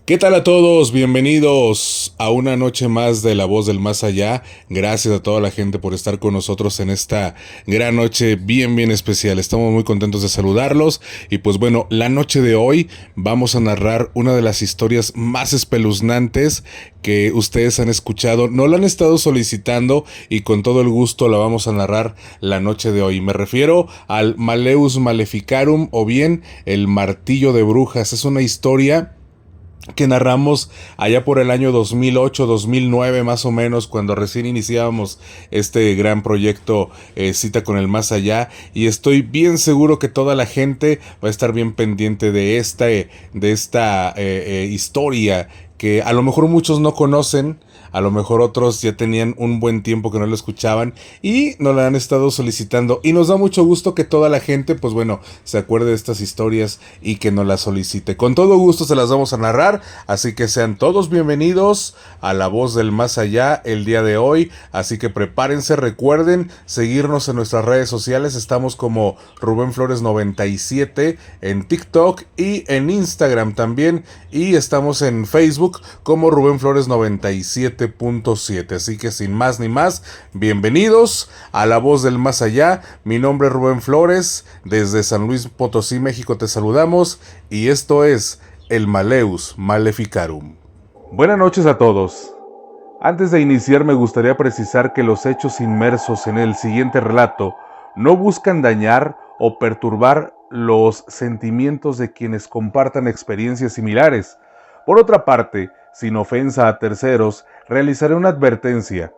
¿Qué tal a todos? Bienvenidos a una noche más de La Voz del Más Allá. Gracias a toda la gente por estar con nosotros en esta gran noche bien especial. Estamos muy contentos de saludarlos y pues bueno, la noche de hoy vamos a narrar una de las historias más espeluznantes que ustedes han escuchado. No la han estado solicitando y con todo el gusto la vamos a narrar la noche de hoy. Me refiero al Maleus Maleficarum o bien el Martillo de Brujas. Es una historia que narramos allá por el año 2008-2009 más o menos, cuando recién iniciábamos este gran proyecto Cita con el Más Allá, y estoy bien seguro que toda la gente va a estar bien pendiente de esta historia que a lo mejor muchos no conocen. A lo mejor otros ya tenían un buen tiempo que no lo escuchaban y nos la han estado solicitando. Y nos da mucho gusto que toda la gente, pues bueno, se acuerde de estas historias y que nos las solicite. Con todo gusto se las vamos a narrar. Así que sean todos bienvenidos a La Voz del Más Allá el día de hoy. Así que prepárense, recuerden seguirnos en nuestras redes sociales. Estamos como Rubén Flores 97 en TikTok y en Instagram también. Y estamos en Facebook como Rubén Flores 97.7. Así que sin más ni más, bienvenidos a La Voz del Más Allá. Mi nombre es Rubén Flores, desde San Luis Potosí, México te saludamos y esto es el Maleus Maleficarum. Buenas noches a todos. Antes de iniciar me gustaría precisar que los hechos inmersos en el siguiente relato no buscan dañar o perturbar los sentimientos de quienes compartan experiencias similares. Por otra parte, sin ofensa a terceros, realizaré una advertencia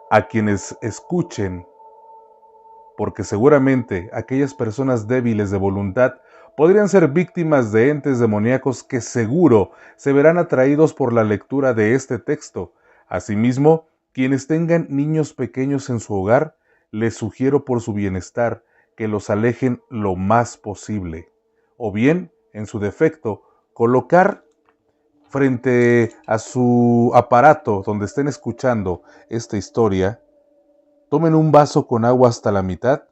a quienes escuchen, porque seguramente aquellas personas débiles de voluntad podrían ser víctimas de entes demoníacos que seguro se verán atraídos por la lectura de este texto. Asimismo, quienes tengan niños pequeños en su hogar, les sugiero por su bienestar que los alejen lo más posible, o bien, en su defecto, colocar frente a su aparato donde estén escuchando esta historia, tomen un vaso con agua hasta la mitad,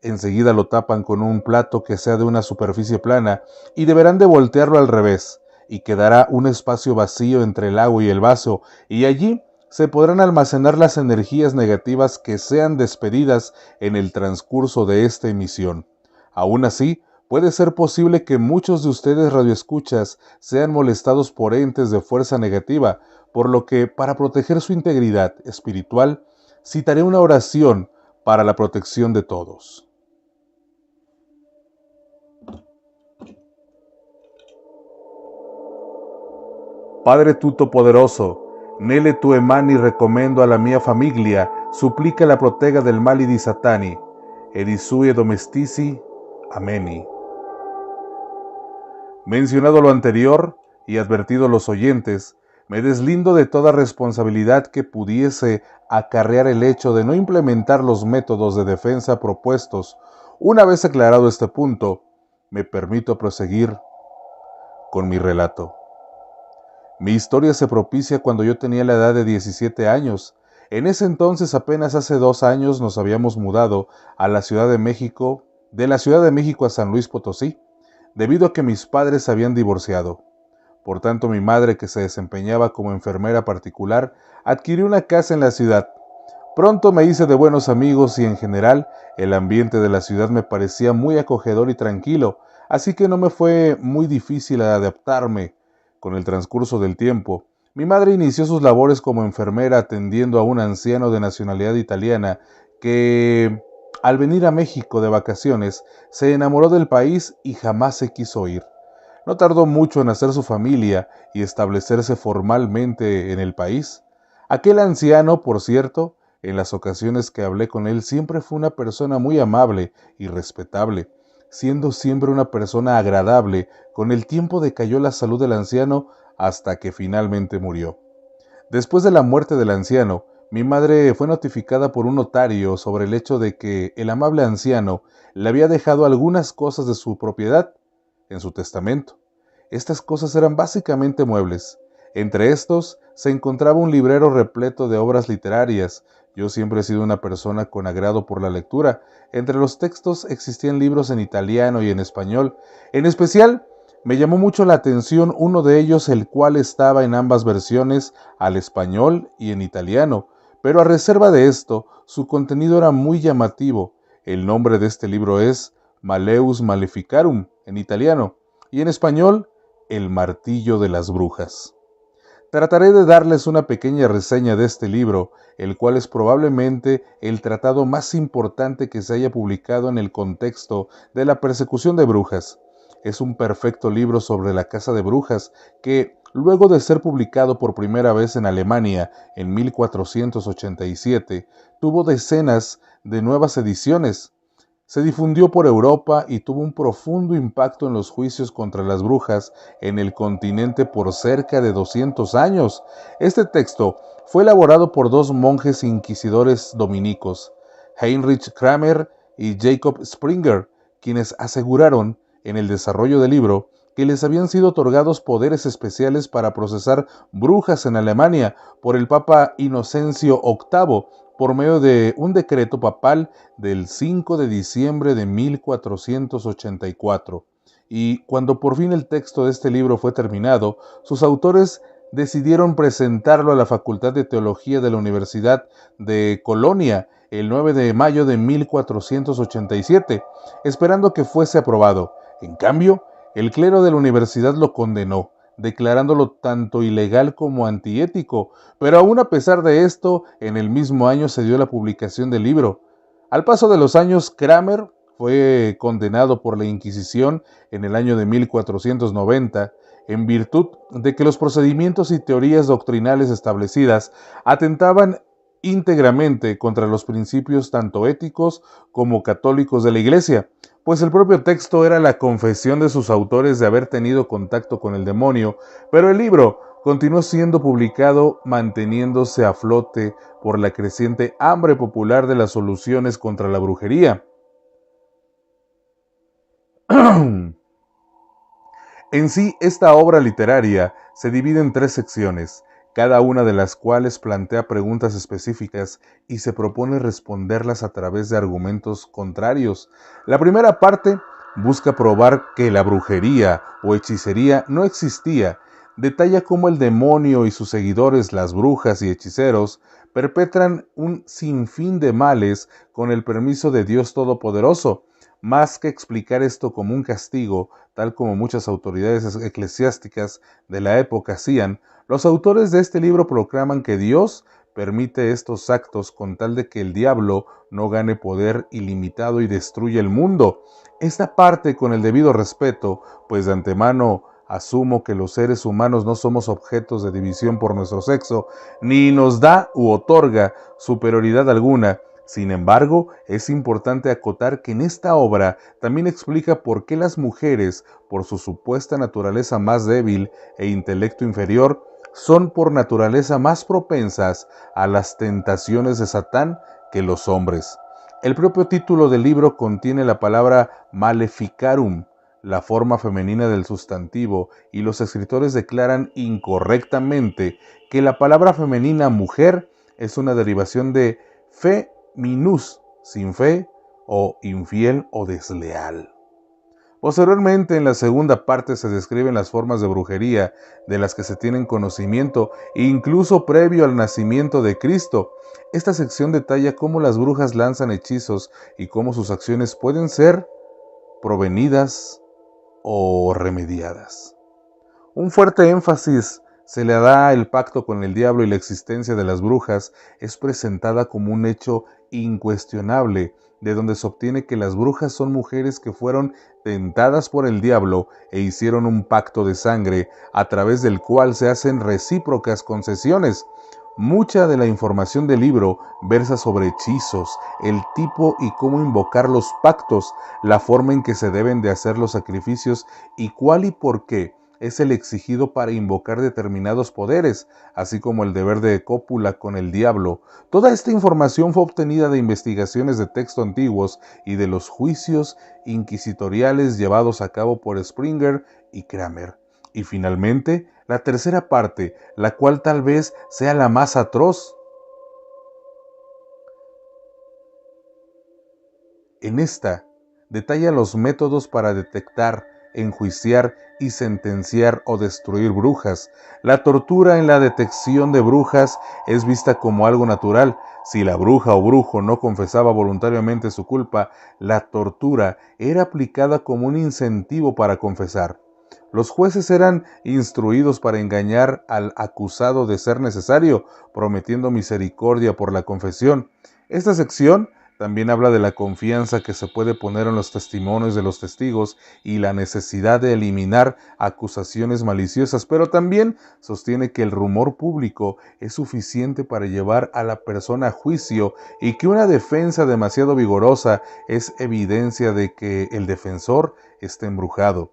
enseguida lo tapan con un plato que sea de una superficie plana y deberán de voltearlo al revés y quedará un espacio vacío entre el agua y el vaso y allí se podrán almacenar las energías negativas que sean despedidas en el transcurso de esta emisión. Aún así, puede ser posible que muchos de ustedes radioescuchas sean molestados por entes de fuerza negativa, por lo que, para proteger su integridad espiritual, citaré una oración para la protección de todos. Padre tutto poderoso, nele tu emani recomendo a la mia famiglia, supplica la protega del mali di satani, ed i sui domestici. Ameni. Mencionado lo anterior y advertido a los oyentes, me deslindo de toda responsabilidad que pudiese acarrear el hecho de no implementar los métodos de defensa propuestos. Una vez aclarado este punto, me permito proseguir con mi relato. Mi historia se propicia cuando yo tenía la edad de 17 años. En ese entonces, apenas hace 2 años, nos habíamos mudado a la Ciudad de México, de la Ciudad de México a San Luis Potosí, debido a que mis padres se habían divorciado. Por tanto, mi madre, que se desempeñaba como enfermera particular, adquirió una casa en la ciudad. Pronto me hice de buenos amigos y en general el ambiente de la ciudad me parecía muy acogedor y tranquilo, así que no me fue muy difícil adaptarme. Con el transcurso del tiempo, mi madre inició sus labores como enfermera atendiendo a un anciano de nacionalidad italiana que, al venir a México de vacaciones, se enamoró del país y jamás se quiso ir. No tardó mucho en hacer su familia y establecerse formalmente en el país. Aquel anciano, por cierto, en las ocasiones que hablé con él, siempre fue una persona muy amable y respetable, siendo siempre una persona agradable. Con el tiempo decayó la salud del anciano hasta que finalmente murió. Después de la muerte del anciano, mi madre fue notificada por un notario sobre el hecho de que el amable anciano le había dejado algunas cosas de su propiedad en su testamento. Estas cosas eran básicamente muebles. Entre estos se encontraba un librero repleto de obras literarias. Yo siempre he sido una persona con agrado por la lectura. Entre los textos existían libros en italiano y en español. En especial, Me llamó mucho la atención uno de ellos, el cual estaba en ambas versiones, al español y en italiano, pero a reserva de esto, su contenido era muy llamativo. El nombre de este libro es Malleus Maleficarum en italiano y en español, El martillo de las brujas. Trataré de darles una pequeña reseña de este libro, el cual es probablemente el tratado más importante que se haya publicado en el contexto de la persecución de brujas. Es un perfecto libro sobre la caza de brujas que, luego de ser publicado por primera vez en Alemania en 1487, tuvo decenas de nuevas ediciones. Se difundió por Europa y tuvo un profundo impacto en los juicios contra las brujas en el continente por cerca de 200 años. Este texto fue elaborado por dos monjes inquisidores dominicos, Heinrich Kramer y Jacob Springer, quienes aseguraron en el desarrollo del libro que les habían sido otorgados poderes especiales para procesar brujas en Alemania por el Papa Inocencio VIII por medio de un decreto papal del 5 de diciembre de 1484. Y cuando por fin el texto de este libro fue terminado, sus autores decidieron presentarlo a la Facultad de Teología de la Universidad de Colonia el 9 de mayo de 1487, esperando que fuese aprobado. En cambio, el clero de la universidad lo condenó, declarándolo tanto ilegal como antiético, pero aún a pesar de esto, en el mismo año se dio la publicación del libro. Al paso de los años, Kramer fue condenado por la Inquisición en el año de 1490, en virtud de que los procedimientos y teorías doctrinales establecidas atentaban íntegramente contra los principios tanto éticos como católicos de la Iglesia, pues el propio texto era la confesión de sus autores de haber tenido contacto con el demonio, pero el libro continuó siendo publicado manteniéndose a flote por la creciente hambre popular de las soluciones contra la brujería. En sí, esta obra literaria se divide en tres secciones, cada una de las cuales plantea preguntas específicas y se propone responderlas a través de argumentos contrarios. La primera parte busca probar que la brujería o hechicería no existía. Detalla cómo el demonio y sus seguidores, las brujas y hechiceros, perpetran un sinfín de males con el permiso de Dios Todopoderoso. Más que explicar esto como un castigo, tal como muchas autoridades eclesiásticas de la época hacían, los autores de este libro proclaman que Dios permite estos actos con tal de que el diablo no gane poder ilimitado y destruya el mundo. Esta parte con el debido respeto, pues de antemano asumo que los seres humanos no somos objetos de división por nuestro sexo, ni nos da u otorga superioridad alguna. Sin embargo, es importante acotar que en esta obra también explica por qué las mujeres, por su supuesta naturaleza más débil e intelecto inferior, son por naturaleza más propensas a las tentaciones de Satán que los hombres. El propio título del libro contiene la palabra maleficarum, la forma femenina del sustantivo, y los escritores declaran incorrectamente que la palabra femenina mujer es una derivación de fe minus, sin fe, o infiel o desleal. Posteriormente, en la segunda parte se describen las formas de brujería de las que se tienen conocimiento, incluso previo al nacimiento de Cristo. Esta sección detalla cómo las brujas lanzan hechizos y cómo sus acciones pueden ser provenidas o remediadas. Un fuerte énfasis se le da el pacto con el diablo y la existencia de las brujas es presentada como un hecho incuestionable, de donde se obtiene que las brujas son mujeres que fueron tentadas por el diablo e hicieron un pacto de sangre a través del cual se hacen recíprocas concesiones. Mucha de la información del libro versa sobre hechizos, el tipo y cómo invocar los pactos, la forma en que se deben de hacer los sacrificios y cuál y por qué es el exigido para invocar determinados poderes, así como el deber de cópula con el diablo. Toda esta información fue obtenida de investigaciones de texto antiguos y de los juicios inquisitoriales llevados a cabo por Springer y Kramer. Y finalmente, la tercera parte, la cual tal vez sea la más atroz. En esta, detalla los métodos para detectar enjuiciar y sentenciar o destruir brujas. La tortura en la detección de brujas es vista como algo natural. Si la bruja o brujo no confesaba voluntariamente su culpa, la tortura era aplicada como un incentivo para confesar. Los jueces eran instruidos para engañar al acusado de ser necesario, prometiendo misericordia por la confesión. Esta sección también habla de la confianza que se puede poner en los testimonios de los testigos y la necesidad de eliminar acusaciones maliciosas, pero también sostiene que el rumor público es suficiente para llevar a la persona a juicio y que una defensa demasiado vigorosa es evidencia de que el defensor está embrujado.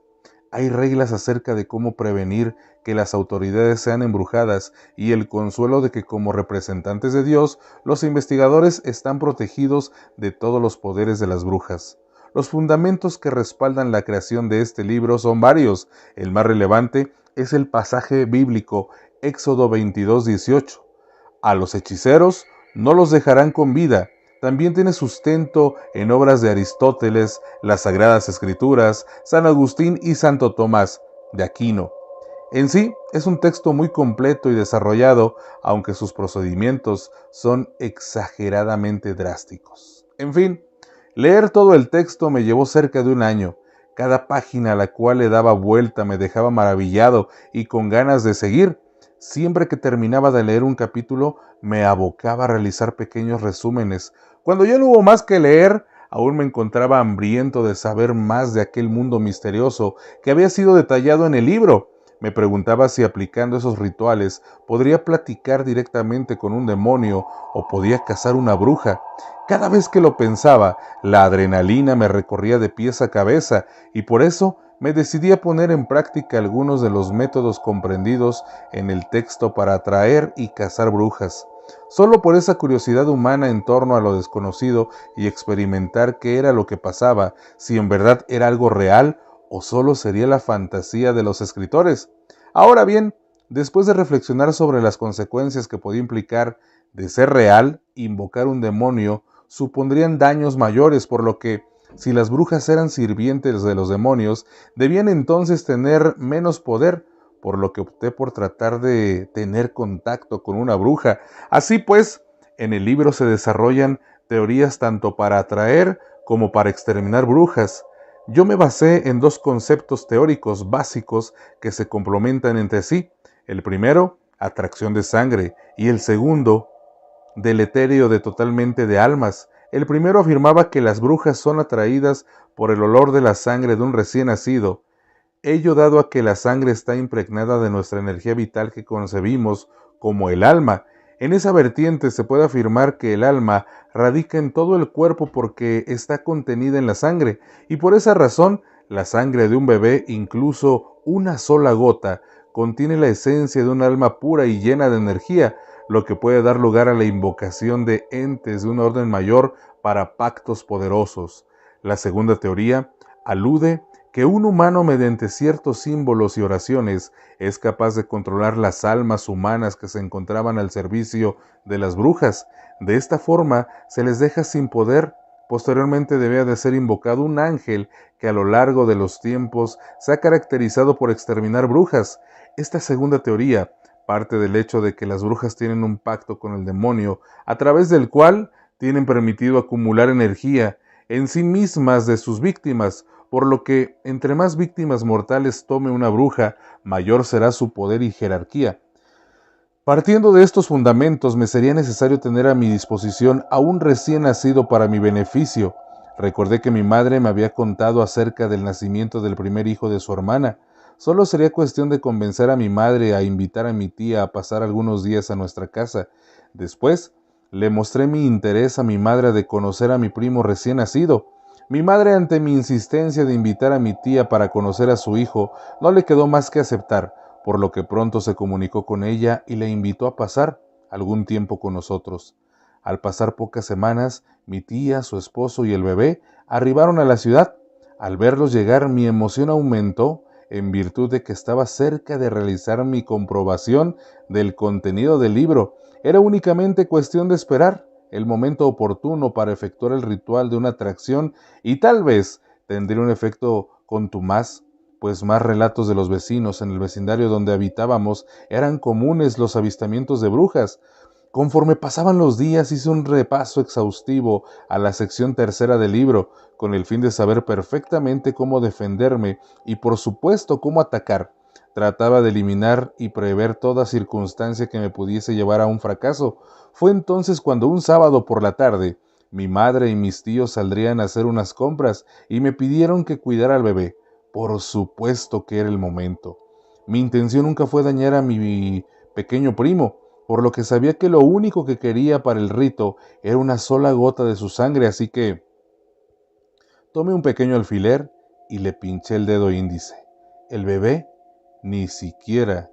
Hay reglas acerca de cómo prevenir que las autoridades sean embrujadas y el consuelo de que como representantes de Dios, los investigadores están protegidos de todos los poderes de las brujas. Los fundamentos que respaldan la creación de este libro son varios. El más relevante es el pasaje bíblico Éxodo 22:18. A los hechiceros no los dejarán con vida. También tiene sustento en obras de Aristóteles, las Sagradas Escrituras, San Agustín y Santo Tomás de Aquino. En sí, es un texto muy completo y desarrollado, aunque sus procedimientos son exageradamente drásticos. En fin, leer todo el texto me llevó cerca de un año. Cada página a la cual le daba vuelta me dejaba maravillado y con ganas de seguir. Siempre que terminaba de leer un capítulo, me abocaba a realizar pequeños resúmenes. Cuando ya no hubo más que leer, aún me encontraba hambriento de saber más de aquel mundo misterioso que había sido detallado en el libro. Me preguntaba si aplicando esos rituales podría platicar directamente con un demonio o podía cazar una bruja. Cada vez que lo pensaba, la adrenalina me recorría de pies a cabeza y por eso me decidí a poner en práctica algunos de los métodos comprendidos en el texto para atraer y cazar brujas. Solo por esa curiosidad humana en torno a lo desconocido y experimentar qué era lo que pasaba, si en verdad era algo real o solo sería la fantasía de los escritores. Ahora bien, después de reflexionar sobre las consecuencias que podía implicar de ser real, invocar un demonio supondrían daños mayores, por lo que, si las brujas eran sirvientes de los demonios, debían entonces tener menos poder, por lo que opté por tratar de tener contacto con una bruja. Así pues, en el libro se desarrollan teorías tanto para atraer como para exterminar brujas. Yo me basé en dos conceptos teóricos básicos que se complementan entre sí. El primero, atracción de sangre, y el segundo, deleterio de totalmente de almas. El primero afirmaba que las brujas son atraídas por el olor de la sangre de un recién nacido, ello dado a que la sangre está impregnada de nuestra energía vital que concebimos como el alma. En esa vertiente se puede afirmar que el alma radica en todo el cuerpo porque está contenida en la sangre, y por esa razón la sangre de un bebé, incluso una sola gota, contiene la esencia de un alma pura y llena de energía, lo que puede dar lugar a la invocación de entes de un orden mayor para pactos poderosos. La segunda teoría alude que un humano mediante ciertos símbolos y oraciones es capaz de controlar las almas humanas que se encontraban al servicio de las brujas. De esta forma se les deja sin poder. Posteriormente debía de ser invocado un ángel que a lo largo de los tiempos se ha caracterizado por exterminar brujas. Esta segunda teoría parte del hecho de que las brujas tienen un pacto con el demonio, a través del cual tienen permitido acumular energía en sí mismas de sus víctimas, por lo que entre más víctimas mortales tome una bruja, mayor será su poder y jerarquía. Partiendo de estos fundamentos, me sería necesario tener a mi disposición a un recién nacido para mi beneficio. Recordé que mi madre me había contado acerca del nacimiento del primer hijo de su hermana. Solo sería cuestión de convencer a mi madre a invitar a mi tía a pasar algunos días a nuestra casa. Después, le mostré mi interés a mi madre de conocer a mi primo recién nacido. Mi madre, ante mi insistencia de invitar a mi tía para conocer a su hijo, no le quedó más que aceptar, por lo que pronto se comunicó con ella y le invitó a pasar algún tiempo con nosotros. Al pasar pocas semanas, mi tía, su esposo y el bebé arribaron a la ciudad. Al verlos llegar, mi emoción aumentó en virtud de que estaba cerca de realizar mi comprobación del contenido del libro. Era únicamente cuestión de esperar el momento oportuno para efectuar el ritual de una atracción y tal vez tendría un efecto contumaz. pues más relatos de los vecinos en el vecindario donde habitábamos eran comunes los avistamientos de brujas. Conforme pasaban los días hice un repaso exhaustivo a la sección tercera del libro, con el fin de saber perfectamente cómo defenderme y por supuesto cómo atacar. Trataba de eliminar y prever toda circunstancia que me pudiese llevar a un fracaso. Fue entonces cuando un sábado por la tarde, mi madre y mis tíos saldrían a hacer unas compras y me pidieron que cuidara al bebé. Por supuesto que era el momento. Mi intención nunca fue dañar a mi pequeño primo, por lo que sabía que lo único que quería para el rito era una sola gota de su sangre, así que tomé un pequeño alfiler y le pinché el dedo índice. El bebé ni siquiera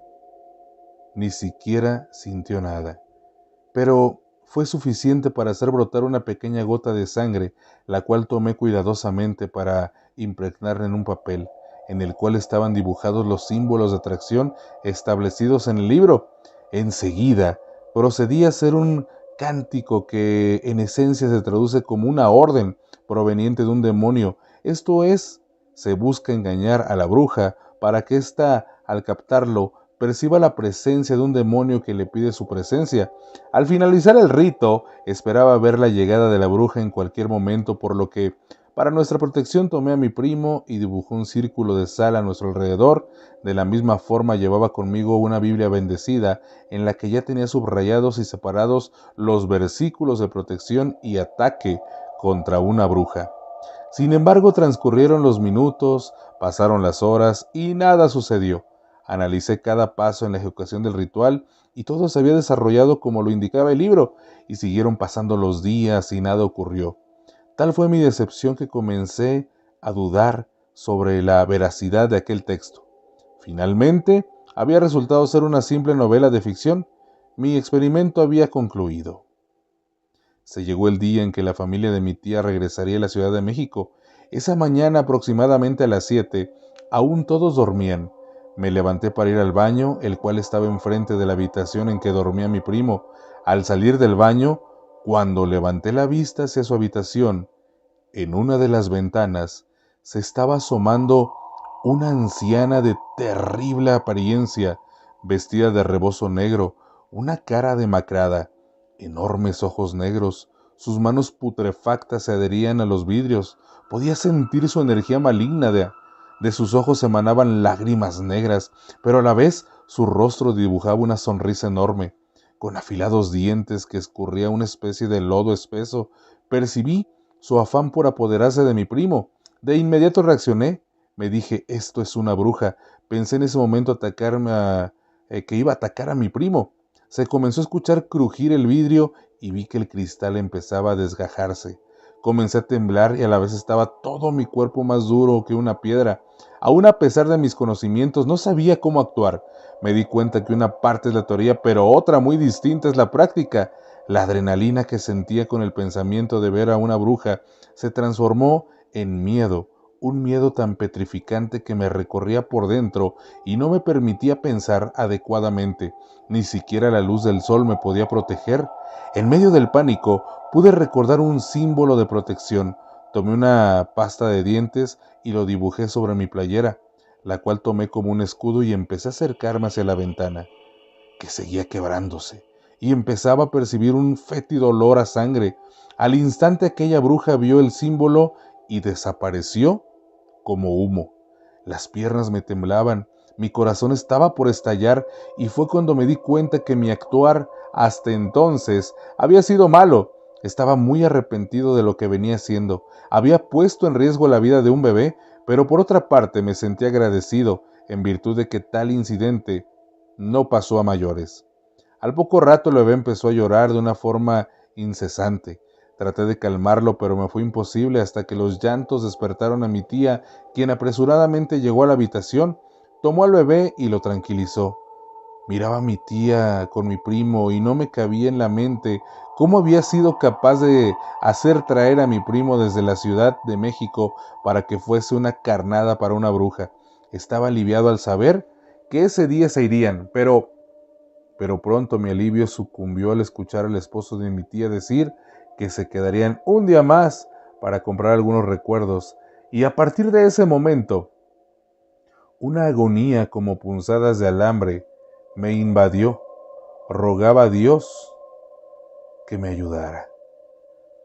sintió nada, pero fue suficiente para hacer brotar una pequeña gota de sangre, la cual tomé cuidadosamente para impregnarla en un papel, en el cual estaban dibujados los símbolos de atracción establecidos en el libro. Enseguida procedí a hacer un cántico que en esencia se traduce como una orden proveniente de un demonio. Esto es, se busca engañar a la bruja para que ésta, al captarlo, perciba la presencia de un demonio que le pide su presencia. Al finalizar el rito, esperaba ver la llegada de la bruja en cualquier momento, por lo que, para nuestra protección, tomé a mi primo y dibujé un círculo de sal a nuestro alrededor. De la misma forma, llevaba conmigo una Biblia bendecida, en la que ya tenía subrayados y separados los versículos de protección y ataque contra una bruja. Sin embargo, transcurrieron los minutos, pasaron las horas y nada sucedió. Analicé cada paso en la ejecución del ritual y todo se había desarrollado como lo indicaba el libro, y siguieron pasando los días y nada ocurrió. Tal fue mi decepción que comencé a dudar sobre la veracidad de aquel texto. Finalmente, había resultado ser una simple novela de ficción. Mi experimento había concluido. Se llegó el día en que la familia de mi tía regresaría a la Ciudad de México. Esa mañana, aproximadamente a las 7, aún todos dormían. Me levanté para ir al baño, el cual estaba enfrente de la habitación en que dormía mi primo. Al salir del baño, cuando levanté la vista hacia su habitación, en una de las ventanas se estaba asomando una anciana de terrible apariencia, vestida de rebozo negro, una cara demacrada, enormes ojos negros, sus manos putrefactas se adherían a los vidrios. Podía sentir su energía maligna. De sus ojos emanaban lágrimas negras, pero a la vez su rostro dibujaba una sonrisa enorme. Con afilados dientes que escurría una especie de lodo espeso, percibí su afán por apoderarse de mi primo. De inmediato reaccioné. Me dije, esto es una bruja. Pensé en ese momento que iba a atacar a mi primo. Se comenzó a escuchar crujir el vidrio y vi que el cristal empezaba a desgajarse. Comencé a temblar y a la vez estaba todo mi cuerpo más duro que una piedra. Aún a pesar de mis conocimientos, no sabía cómo actuar. Me di cuenta que una parte es la teoría, pero otra muy distinta es la práctica. La adrenalina que sentía con el pensamiento de ver a una bruja se transformó en miedo, un miedo tan petrificante que me recorría por dentro y no me permitía pensar adecuadamente. Ni siquiera la luz del sol me podía proteger. En medio del pánico, pude recordar un símbolo de protección. Tomé una pasta de dientes y lo dibujé sobre mi playera, la cual tomé como un escudo y empecé a acercarme hacia la ventana, que seguía quebrándose, y empezaba a percibir un fétido olor a sangre. Al instante aquella bruja vio el símbolo y desapareció como humo. Las piernas me temblaban, mi corazón estaba por estallar, y fue cuando me di cuenta que mi actuar hasta entonces había sido malo. Estaba muy arrepentido de lo que venía haciendo. Había puesto en riesgo la vida de un bebé, pero por otra parte me sentí agradecido en virtud de que tal incidente no pasó a mayores. Al poco rato el bebé empezó a llorar de una forma incesante. Traté de calmarlo, pero me fue imposible hasta que los llantos despertaron a mi tía, quien apresuradamente llegó a la habitación, tomó al bebé y lo tranquilizó. Miraba a mi tía con mi primo y no me cabía en la mente cómo había sido capaz de hacer traer a mi primo desde la Ciudad de México para que fuese una carnada para una bruja. Estaba aliviado al saber que ese día se irían, pero pronto mi alivio sucumbió al escuchar al esposo de mi tía decir que se quedarían un día más para comprar algunos recuerdos. Y a partir de ese momento, Una agonía como punzadas de alambre me invadió. Rogaba a Dios que me ayudara.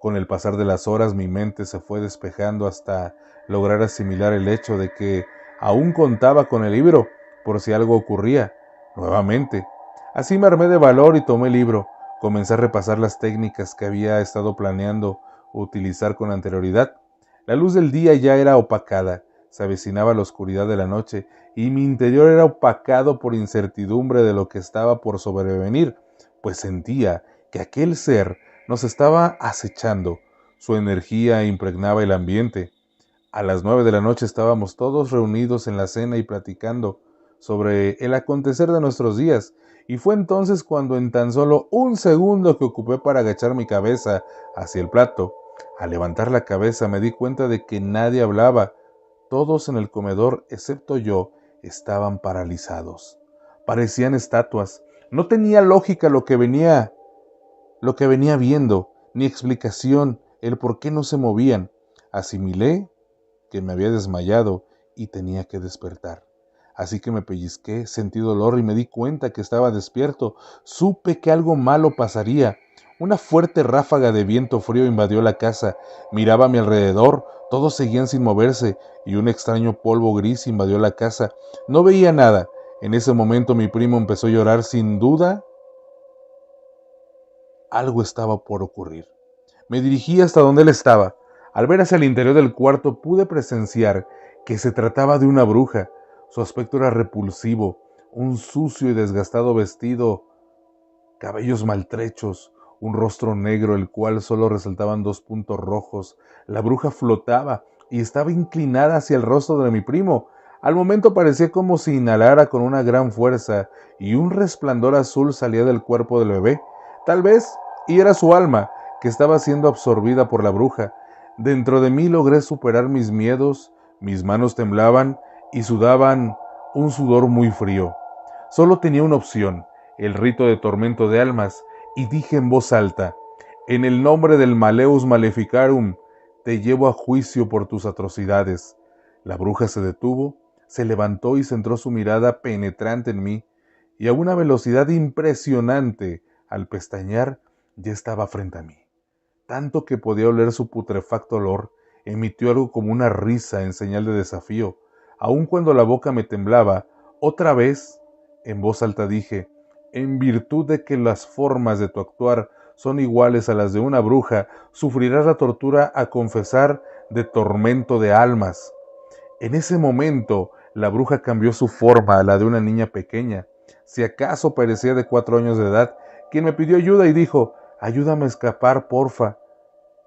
Con el pasar de las horas mi mente se fue despejando hasta lograr asimilar el hecho de que aún contaba con el libro por si algo ocurría nuevamente. Así me armé de valor y tomé el libro. Comencé a repasar las técnicas que había estado planeando utilizar con anterioridad. La luz del día ya era opacada, se avecinaba la oscuridad de la noche y mi interior era opacado por incertidumbre de lo que estaba por sobrevenir, pues sentía que aquel ser nos estaba acechando. Su energía impregnaba el ambiente. A las 9 de la noche estábamos todos reunidos en la cena y platicando sobre el acontecer de nuestros días, y fue entonces cuando en tan solo un segundo que ocupé para agachar mi cabeza hacia el plato, al levantar la cabeza me di cuenta de que nadie hablaba. Todos en el comedor, excepto yo, estaban paralizados. Parecían estatuas. No tenía lógica lo que venía viendo, ni explicación el por qué no se movían. Asimilé que me había desmayado y tenía que despertar. Así que me pellizqué, sentí dolor y me di cuenta que estaba despierto. Supe que algo malo pasaría. Una fuerte ráfaga de viento frío invadió la casa. Miraba a mi alrededor, todos seguían sin moverse y un extraño polvo gris invadió la casa. No veía nada. En ese momento mi primo empezó a llorar. Sin duda, algo estaba por ocurrir. Me dirigí hasta donde él estaba. Al ver hacia el interior del cuarto pude presenciar que se trataba de una bruja. Su aspecto era repulsivo, un sucio y desgastado vestido, cabellos maltrechos, un rostro negro el cual solo resaltaban 2 puntos rojos. La bruja flotaba y estaba inclinada hacia el rostro de mi primo. Al momento parecía como si inhalara con una gran fuerza y un resplandor azul salía del cuerpo del bebé. Tal vez, y era su alma, que estaba siendo absorbida por la bruja. Dentro de mí logré superar mis miedos, mis manos temblaban y sudaban un sudor muy frío. Solo tenía una opción, el rito de tormento de almas, y dije en voz alta: en el nombre del Maleus Maleficarum, te llevo a juicio por tus atrocidades. La bruja se detuvo, se levantó y centró su mirada penetrante en mí, y a una velocidad impresionante, al pestañear, ya estaba frente a mí. Tanto que podía oler su putrefacto olor, emitió algo como una risa en señal de desafío. Aun cuando la boca me temblaba, otra vez, en voz alta dije: en virtud de que las formas de tu actuar son iguales a las de una bruja, sufrirás la tortura a confesar de tormento de almas. En ese momento, la bruja cambió su forma a la de una niña pequeña. Si acaso parecía de 4 años de edad, quien me pidió ayuda y dijo: ayúdame a escapar, porfa.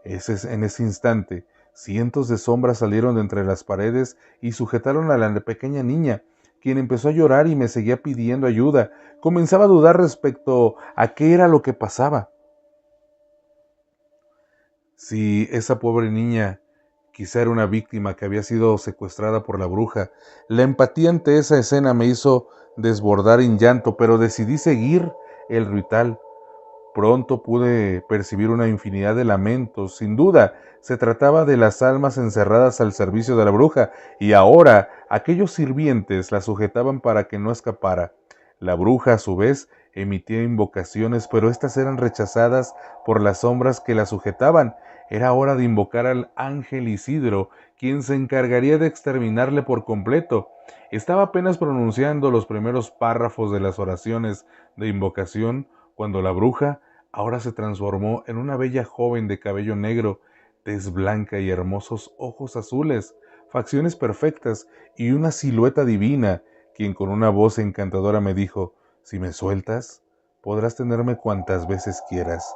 En ese instante, cientos de sombras salieron de entre las paredes y sujetaron a la pequeña niña, quien empezó a llorar y me seguía pidiendo ayuda. Comenzaba a dudar respecto a qué era lo que pasaba. Si esa pobre niña quizá era una víctima que había sido secuestrada por la bruja. La empatía ante esa escena me hizo desbordar en llanto, pero decidí seguir el ritual. Pronto pude percibir una infinidad de lamentos. Sin duda, se trataba de las almas encerradas al servicio de la bruja, y ahora aquellos sirvientes la sujetaban para que no escapara. La bruja, a su vez, emitía invocaciones, pero éstas eran rechazadas por las sombras que la sujetaban. Era hora de invocar al ángel Isidro, quien se encargaría de exterminarle por completo. Estaba apenas pronunciando los primeros párrafos de las oraciones de invocación cuando la bruja ahora se transformó en una bella joven de cabello negro, tez blanca y hermosos ojos azules, facciones perfectas y una silueta divina, quien con una voz encantadora me dijo: si me sueltas, podrás tenerme cuantas veces quieras.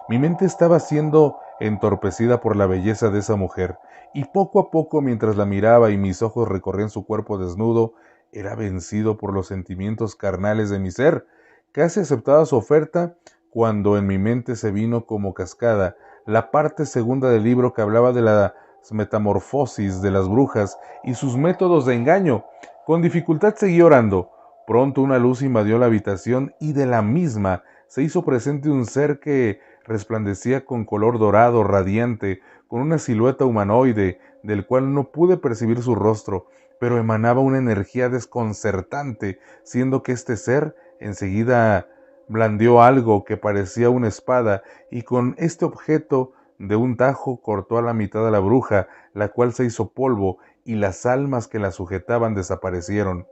Mi mente estaba siendo entorpecida por la belleza de esa mujer, y poco a poco, mientras la miraba y mis ojos recorrían su cuerpo desnudo, era vencido por los sentimientos carnales de mi ser. Casi aceptaba su oferta cuando en mi mente se vino como cascada la parte segunda del libro que hablaba de las metamorfosis de las brujas y sus métodos de engaño. Con dificultad seguí orando. Pronto una luz invadió la habitación y de la misma se hizo presente un ser que resplandecía con color dorado radiante, con una silueta humanoide, del cual no pude percibir su rostro. pero emanaba una energía desconcertante, siendo que este ser enseguida blandió algo que parecía una espada y con este objeto de un tajo cortó a la mitad a la bruja, la cual se hizo polvo y las almas que la sujetaban desaparecieron.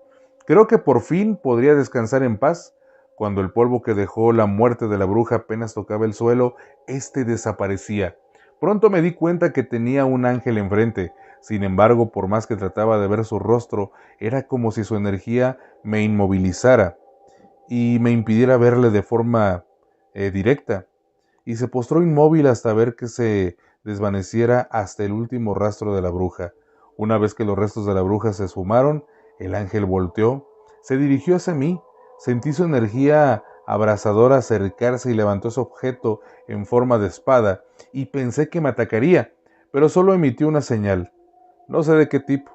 Creo que por fin podría descansar en paz. Cuando el polvo que dejó la muerte de la bruja apenas tocaba el suelo, éste desaparecía. Pronto me di cuenta que tenía un ángel enfrente. Sin embargo, por más que trataba de ver su rostro, era como si su energía me inmovilizara y me impidiera verle de forma directa. Y se postró inmóvil hasta ver que se desvaneciera hasta el último rastro de la bruja. Una vez que los restos de la bruja se esfumaron, el ángel volteó, se dirigió hacia mí, sentí su energía abrasadora acercarse y levantó ese objeto en forma de espada, y pensé que me atacaría, pero solo emitió una señal. No sé de qué tipo,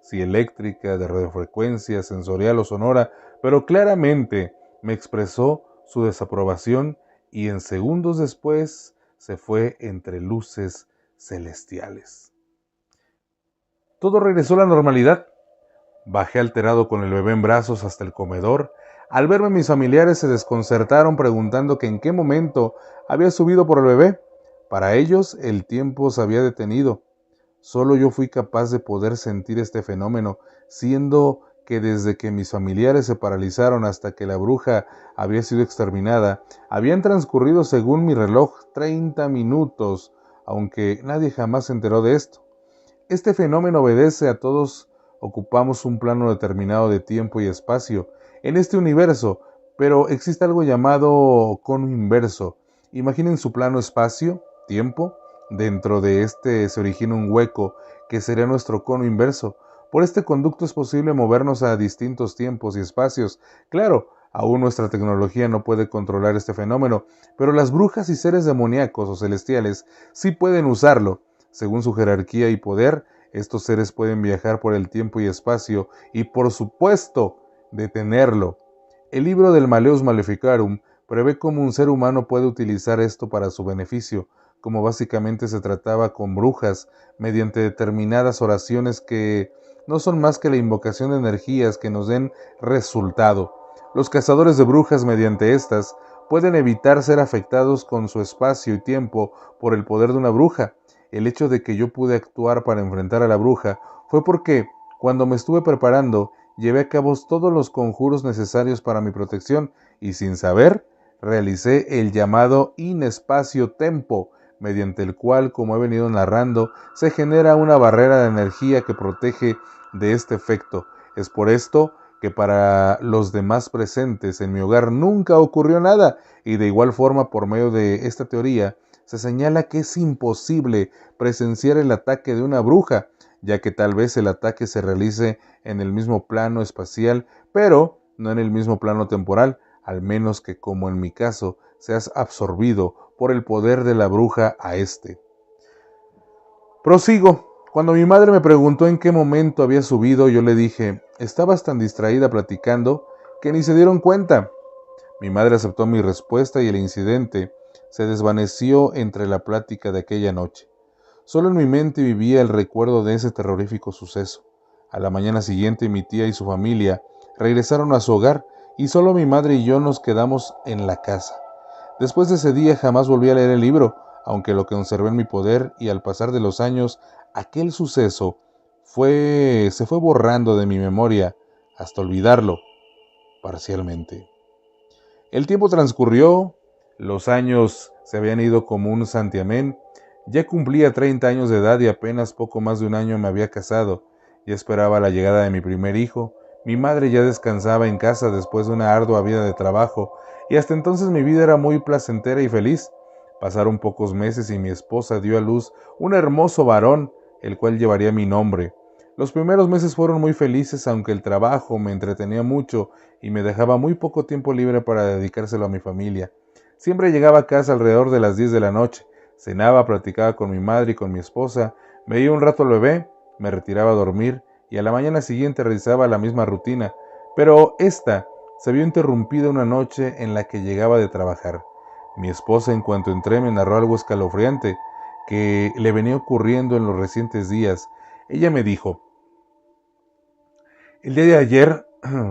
si eléctrica, de radiofrecuencia, sensorial o sonora, pero claramente me expresó su desaprobación y en segundos después se fue entre luces celestiales. Todo regresó a la normalidad. Bajé alterado con el bebé en brazos hasta el comedor. Al verme mis familiares se desconcertaron preguntando que en qué momento había subido por el bebé. Para ellos el tiempo se había detenido. Solo yo fui capaz de poder sentir este fenómeno, siendo que desde que mis familiares se paralizaron hasta que la bruja había sido exterminada, habían transcurrido según mi reloj 30 minutos, aunque nadie jamás se enteró de esto. Este fenómeno obedece a todos ocupamos un plano determinado de tiempo y espacio en este universo, pero existe algo llamado cono inverso. Imaginen su plano espacio, tiempo. Dentro de este se origina un hueco que sería nuestro cono inverso. Por este conducto es posible movernos a distintos tiempos y espacios. Claro, aún nuestra tecnología no puede controlar este fenómeno, pero las brujas y seres demoníacos o celestiales sí pueden usarlo. Según su jerarquía y poder, estos seres pueden viajar por el tiempo y espacio y, por supuesto, detenerlo. El libro del Malleus Maleficarum prevé cómo un ser humano puede utilizar esto para su beneficio, como básicamente se trataba con brujas, mediante determinadas oraciones que no son más que la invocación de energías que nos den resultado. Los cazadores de brujas, mediante estas, pueden evitar ser afectados con su espacio y tiempo por el poder de una bruja. El hecho de que yo pude actuar para enfrentar a la bruja fue porque, cuando me estuve preparando, llevé a cabo todos los conjuros necesarios para mi protección y, sin saber, realicé el llamado in espacio tempo, mediante el cual, como he venido narrando, se genera una barrera de energía que protege de este efecto. Es por esto que para los demás presentes en mi hogar nunca ocurrió nada, y de igual forma, por medio de esta teoría, se señala que es imposible presenciar el ataque de una bruja, ya que tal vez el ataque se realice en el mismo plano espacial, pero no en el mismo plano temporal, al menos que, como en mi caso, seas absorbido por el poder de la bruja a este. Prosigo. Cuando mi madre me preguntó en qué momento había subido, yo le dije, estabas tan distraída platicando que ni se dieron cuenta. Mi madre aceptó mi respuesta y el incidente se desvaneció entre la plática de aquella noche. Solo en mi mente vivía el recuerdo de ese terrorífico suceso. A la mañana siguiente mi tía y su familia regresaron a su hogar y solo mi madre y yo nos quedamos en la casa. Después de ese día jamás volví a leer el libro, aunque lo conservé en mi poder, y al pasar de los años, aquel suceso se fue borrando de mi memoria hasta olvidarlo parcialmente. El tiempo transcurrió, los años se habían ido como un santiamén. Ya cumplía 30 años de edad y apenas poco más de un año me había casado. Ya esperaba la llegada de mi primer hijo. Mi madre ya descansaba en casa después de una ardua vida de trabajo, y hasta entonces mi vida era muy placentera y feliz. Pasaron pocos meses y mi esposa dio a luz un hermoso varón, el cual llevaría mi nombre. Los primeros meses fueron muy felices, aunque el trabajo me entretenía mucho y me dejaba muy poco tiempo libre para dedicárselo a mi familia. Siempre llegaba a casa alrededor de las 10 de la noche, cenaba, platicaba con mi madre y con mi esposa, veía un rato al bebé, me retiraba a dormir y a la mañana siguiente realizaba la misma rutina, pero esta se vio interrumpida una noche en la que llegaba de trabajar. Mi esposa, en cuanto entré, me narró algo escalofriante que le venía ocurriendo en los recientes días. Ella me dijo, El día de ayer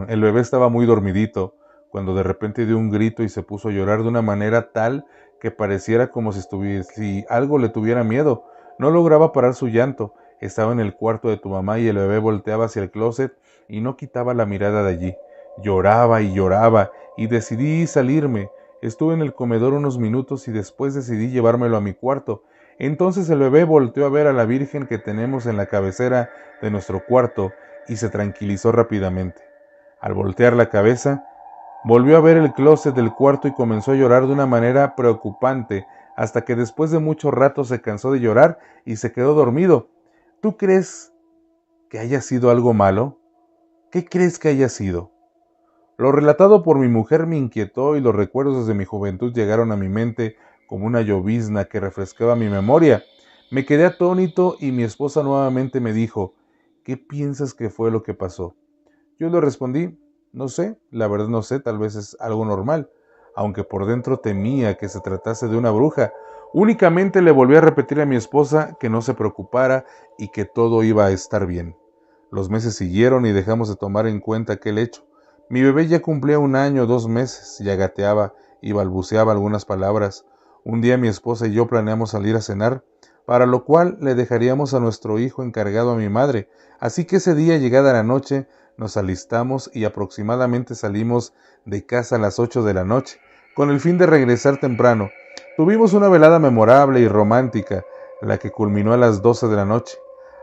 el bebé estaba muy dormidito, cuando de repente dio un grito y se puso a llorar de una manera tal que pareciera como si algo le tuviera miedo. No lograba parar su llanto. Estaba en el cuarto de tu mamá y el bebé volteaba hacia el closet y no quitaba la mirada de allí. Lloraba y lloraba y decidí salirme. Estuve en el comedor unos minutos y después decidí llevármelo a mi cuarto. Entonces el bebé volteó a ver a la Virgen que tenemos en la cabecera de nuestro cuarto y se tranquilizó rápidamente. Al voltear la cabeza, volvió a ver el closet del cuarto y comenzó a llorar de una manera preocupante, hasta que después de mucho rato se cansó de llorar y se quedó dormido. ¿Tú crees que haya sido algo malo? ¿Qué crees que haya sido? Lo relatado por mi mujer me inquietó y los recuerdos desde mi juventud llegaron a mi mente como una llovizna que refrescaba mi memoria. Me quedé atónito y mi esposa nuevamente me dijo, ¿qué piensas que fue lo que pasó? Yo le respondí, no sé, la verdad no sé, tal vez es algo normal, aunque por dentro temía que se tratase de una bruja. Únicamente le volví a repetir a mi esposa que no se preocupara y que todo iba a estar bien. Los meses siguieron y dejamos de tomar en cuenta aquel hecho. Mi bebé ya cumplía 1 año, 2 meses, ya gateaba y balbuceaba algunas palabras. Un día mi esposa y yo planeamos salir a cenar, para lo cual le dejaríamos a nuestro hijo encargado a mi madre, así que ese día, llegada la noche, nos alistamos y aproximadamente salimos de casa a las 8 de la noche, con el fin de regresar temprano. Tuvimos una velada memorable y romántica, la que culminó a las 12 de la noche.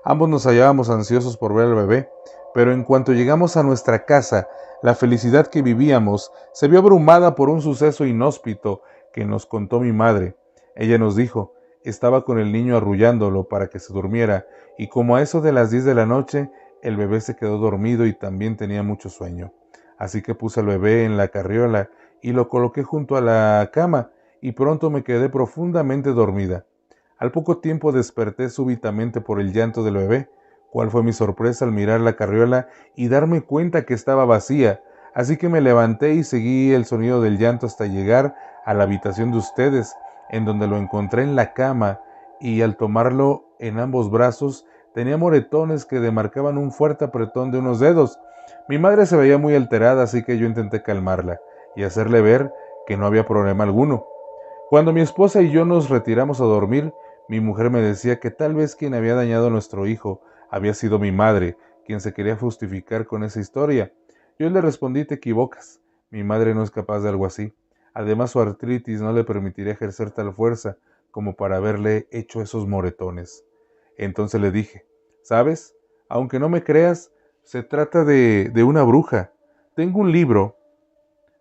Ambos nos hallábamos ansiosos por ver al bebé, pero en cuanto llegamos a nuestra casa, la felicidad que vivíamos se vio abrumada por un suceso inhóspito que nos contó mi madre. Ella nos dijo, estaba con el niño arrullándolo para que se durmiera, y como a eso de las 10 de la noche, el bebé se quedó dormido y también tenía mucho sueño. Así que puse al bebé en la carriola y lo coloqué junto a la cama, y pronto me quedé profundamente dormida. Al poco tiempo desperté súbitamente por el llanto del bebé. ¿Cuál fue mi sorpresa al mirar la carriola y darme cuenta que estaba vacía? Así que me levanté y seguí el sonido del llanto hasta llegar a la habitación de ustedes, en donde lo encontré en la cama, y al tomarlo en ambos brazos tenía moretones que demarcaban un fuerte apretón de unos dedos. Mi madre se veía muy alterada, así que yo intenté calmarla y hacerle ver que no había problema alguno. Cuando mi esposa y yo nos retiramos a dormir, mi mujer me decía que tal vez quien había dañado a nuestro hijo había sido mi madre, quien se quería justificar con esa historia. Yo le respondí, te equivocas, mi madre no es capaz de algo así. Además, su artritis no le permitiría ejercer tal fuerza como para haberle hecho esos moretones. Entonces le dije, ¿sabes? Aunque no me creas, se trata de una bruja. Tengo un libro,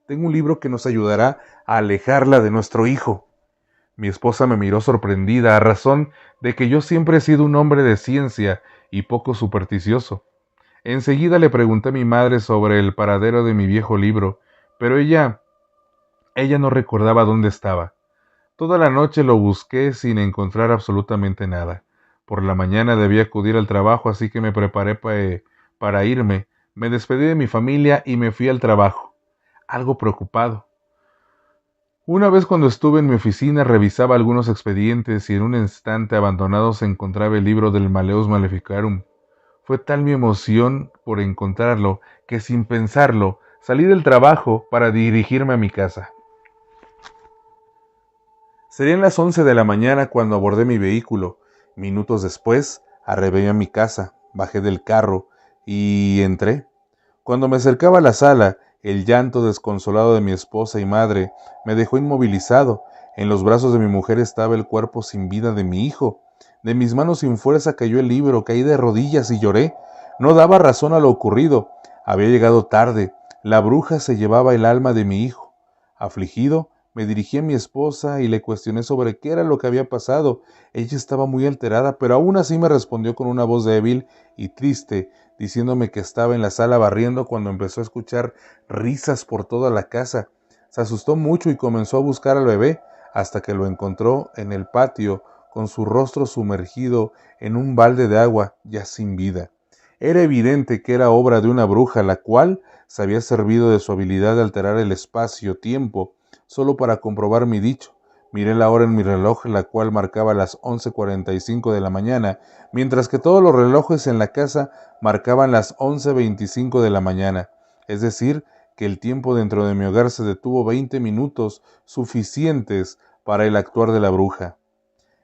tengo un libro que nos ayudará a alejarla de nuestro hijo. Mi esposa me miró sorprendida a razón de que yo siempre he sido un hombre de ciencia y poco supersticioso. Enseguida le pregunté a mi madre sobre el paradero de mi viejo libro, pero ella no recordaba dónde estaba. Toda la noche lo busqué sin encontrar absolutamente nada. Por la mañana debía acudir al trabajo, así que me preparé para irme. Me despedí de mi familia y me fui al trabajo, algo preocupado. Una vez cuando estuve en mi oficina revisaba algunos expedientes y en un instante abandonado se encontraba el libro del Malleus Maleficarum. Fue tal mi emoción por encontrarlo que sin pensarlo salí del trabajo para dirigirme a mi casa. Serían las 11 de la mañana cuando abordé mi vehículo. Minutos después, arreglé a mi casa, bajé del carro y entré. Cuando me acercaba a la sala, el llanto desconsolado de mi esposa y madre me dejó inmovilizado. En los brazos de mi mujer estaba el cuerpo sin vida de mi hijo. De mis manos sin fuerza cayó el libro, caí de rodillas y lloré. No daba razón a lo ocurrido. Había llegado tarde. La bruja se llevaba el alma de mi hijo. Afligido, me dirigí a mi esposa y le cuestioné sobre qué era lo que había pasado. Ella estaba muy alterada, pero aún así me respondió con una voz débil y triste, diciéndome que estaba en la sala barriendo cuando empezó a escuchar risas por toda la casa. Se asustó mucho y comenzó a buscar al bebé, hasta que lo encontró en el patio, con su rostro sumergido en un balde de agua, ya sin vida. Era evidente que era obra de una bruja, la cual se había servido de su habilidad de alterar el espacio-tiempo, solo para comprobar mi dicho. Miré la hora en mi reloj, la cual marcaba las 11:45 de la mañana, mientras que todos los relojes en la casa marcaban las 11:25 de la mañana. Es decir, que el tiempo dentro de mi hogar se detuvo 20 minutos, suficientes para el actuar de la bruja.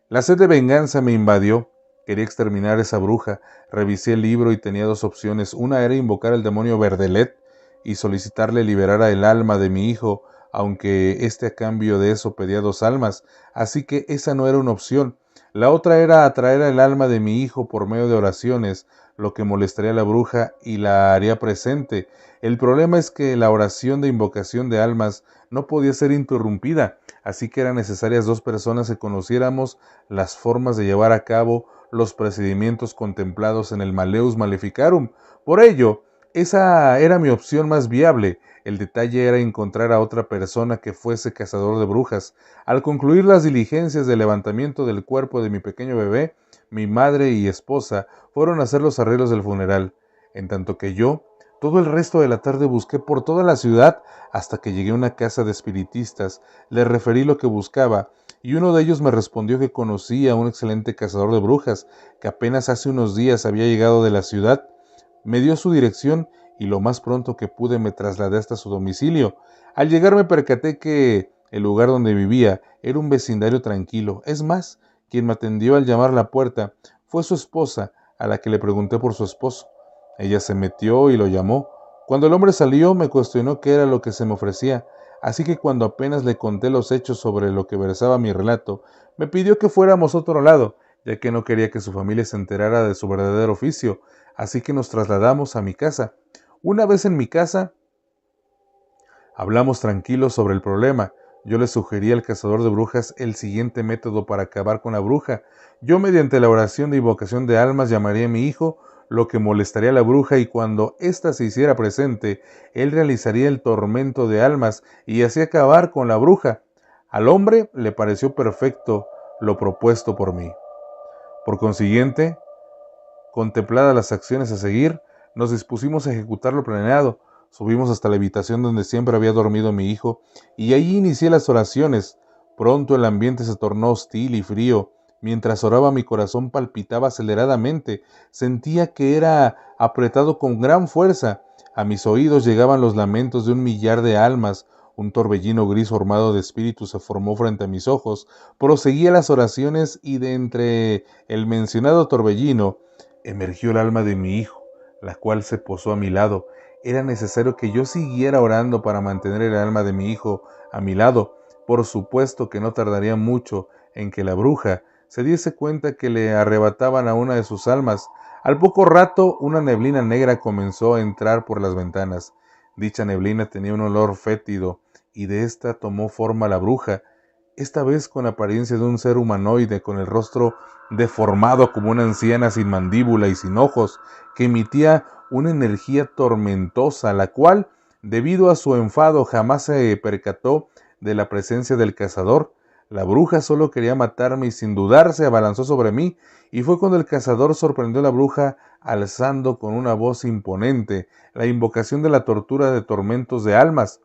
La sed de venganza me invadió. Quería exterminar a esa bruja. Revisé el libro y tenía dos opciones. Una era invocar al demonio Verdelet y solicitarle liberara el alma de mi hijo, aunque a cambio de eso pedía 2 almas, así que esa no era una opción. La otra era atraer el alma de mi hijo por medio de oraciones, lo que molestaría a la bruja y la haría presente. El problema es que la oración de invocación de almas no podía ser interrumpida, así que eran necesarias 2 personas que conociéramos las formas de llevar a cabo los procedimientos contemplados en el Maleus Maleficarum. Por ello, esa era mi opción más viable. El detalle era encontrar a otra persona que fuese cazador de brujas. Al concluir las diligencias de levantamiento del cuerpo de mi pequeño bebé, mi madre y esposa fueron a hacer los arreglos del funeral, en tanto que yo, todo el resto de la tarde busqué por toda la ciudad hasta que llegué a una casa de espiritistas. Les referí lo que buscaba y uno de ellos me respondió que conocía a un excelente cazador de brujas que apenas hace unos días había llegado de la ciudad. Me dio su dirección y lo más pronto que pude me trasladé hasta su domicilio. Al llegar me percaté que el lugar donde vivía era un vecindario tranquilo. Es más, quien me atendió al llamar a la puerta fue su esposa, a la que le pregunté por su esposo. Ella se metió y lo llamó. Cuando el hombre salió me cuestionó qué era lo que se me ofrecía, así que cuando apenas le conté los hechos sobre lo que versaba mi relato, me pidió que fuéramos a otro lado, ya que no quería que su familia se enterara de su verdadero oficio. Así que nos trasladamos a mi casa. Una vez en mi casa, hablamos tranquilos sobre el problema. Yo le sugerí al cazador de brujas el siguiente método para acabar con la bruja. Yo, mediante la oración de invocación de almas, llamaría a mi hijo, lo que molestaría a la bruja, y cuando ésta se hiciera presente, él realizaría el tormento de almas y así acabar con la bruja. Al hombre le pareció perfecto lo propuesto por mí. Por consiguiente, contempladas las acciones a seguir, nos dispusimos a ejecutar lo planeado. Subimos hasta la habitación donde siempre había dormido mi hijo, y allí inicié las oraciones. Pronto el ambiente se tornó hostil y frío. Mientras oraba mi corazón palpitaba aceleradamente. Sentía que era apretado con gran fuerza. A mis oídos llegaban los lamentos de 1 millar de almas. Un torbellino gris formado de espíritus se formó frente a mis ojos. Proseguía las oraciones y de entre el mencionado torbellino emergió el alma de mi hijo, la cual se posó a mi lado. Era necesario que yo siguiera orando para mantener el alma de mi hijo a mi lado. Por supuesto que no tardaría mucho en que la bruja se diese cuenta que le arrebataban a una de sus almas. Al poco rato, una neblina negra comenzó a entrar por las ventanas. Dicha neblina tenía un olor fétido, y de esta tomó forma la bruja, esta vez con apariencia de un ser humanoide, con el rostro deformado como una anciana sin mandíbula y sin ojos, que emitía una energía tormentosa, la cual, debido a su enfado, jamás se percató de la presencia del cazador. La bruja solo quería matarme y sin dudar se abalanzó sobre mí, y fue cuando el cazador sorprendió a la bruja alzando con una voz imponente la invocación de la tortura de tormentos de almas.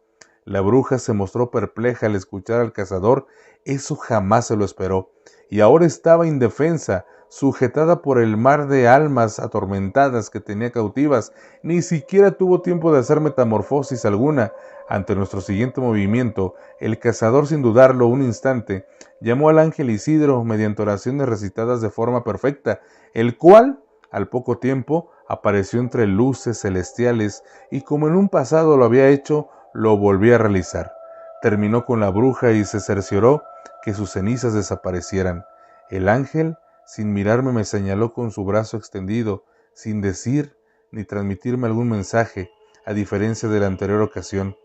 La bruja se mostró perpleja al escuchar al cazador. Eso jamás se lo esperó, y ahora estaba indefensa, sujetada por el mar de almas atormentadas que tenía cautivas. Ni siquiera tuvo tiempo de hacer metamorfosis alguna. Ante nuestro siguiente movimiento, el cazador, sin dudarlo un instante, llamó al ángel Isidro mediante oraciones recitadas de forma perfecta, el cual, al poco tiempo, apareció entre luces celestiales y, como en un pasado lo había hecho, lo volvió a realizar. Terminó con la bruja y se cercioró que sus cenizas desaparecieran. El ángel, sin mirarme, me señaló con su brazo extendido, sin decir ni transmitirme algún mensaje, a diferencia de la anterior ocasión.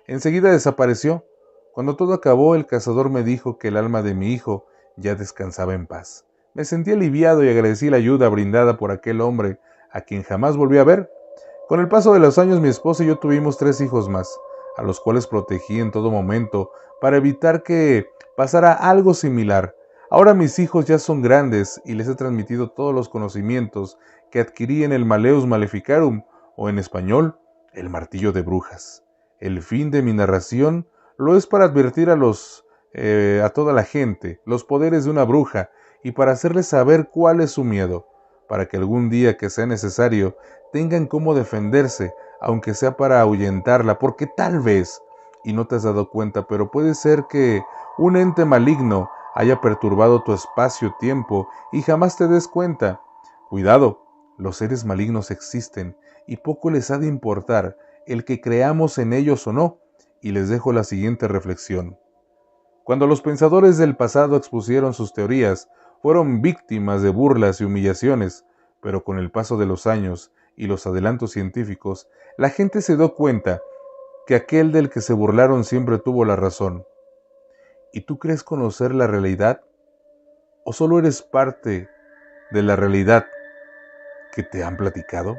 Enseguida desapareció. Cuando todo acabó, el cazador me dijo que el alma de mi hijo ya descansaba en paz. Me sentí aliviado y agradecí la ayuda brindada por aquel hombre, a quien jamás volví a ver. Con el paso de los años, mi esposa y yo tuvimos 3 hijos más, a los cuales protegí en todo momento para evitar que pasara algo similar. Ahora mis hijos ya son grandes y les he transmitido todos los conocimientos que adquirí en el Maleus Maleficarum, o en español, el martillo de brujas. El fin de mi narración lo es para advertir a los a toda la gente los poderes de una bruja y para hacerles saber cuál es su miedo, para que algún día que sea necesario tengan cómo defenderse, aunque sea para ahuyentarla, porque tal vez, y no te has dado cuenta, pero puede ser que un ente maligno haya perturbado tu espacio-tiempo y jamás te des cuenta. Cuidado, los seres malignos existen y poco les ha de importar el que creamos en ellos o no, y les dejo la siguiente reflexión. Cuando los pensadores del pasado expusieron sus teorías, fueron víctimas de burlas y humillaciones, pero con el paso de los años y los adelantos científicos, la gente se dio cuenta que aquel del que se burlaron siempre tuvo la razón. ¿Y tú crees conocer la realidad? ¿O solo eres parte de la realidad que te han platicado?